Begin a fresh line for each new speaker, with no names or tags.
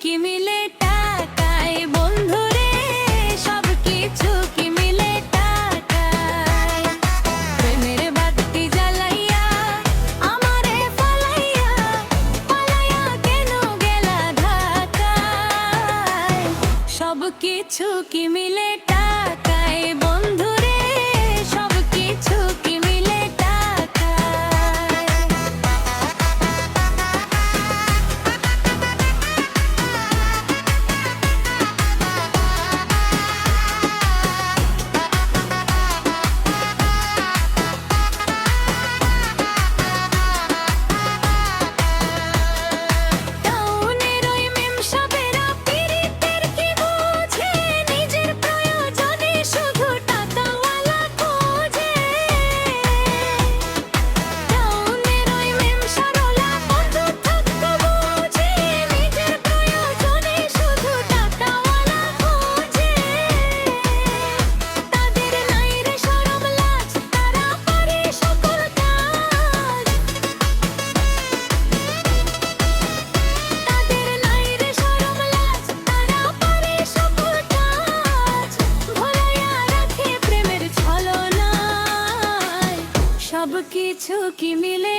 কি মিলে টাকায় বন্ধুরে, সবকিছু কি মিলে টাকায়। প্রেমের বাতি জ্বালাইয়া আমারে ফালাইয়া, পালাইয়া কেন গেলা ঢাকায়। সবকিছু কি মিলে টাকায় বন্ধুরে, সবকিছু কি মিলে টাকায়। টাউনের ওই মেম সাহেবেরা পীড়িতের কি বোঝে, নিজের প্রয়োজনে শুধু টাকাওয়ালা খোঁজে। টাউনের ওই মেম সারলা বন্ধু থাকতো বুঝে, নিজের প্রয়োজনে শুধু টাকাওয়ালা খোঁজে। তাদের নাই রে শরম লাজ, তারা পারে সকল কাজ। তাদের নাই রে শরম লাজ, তারা পারে সকল কাজ। ভোলাইয়া রাখে প্রেমের ছলনায়, সবকিছু কি মিলে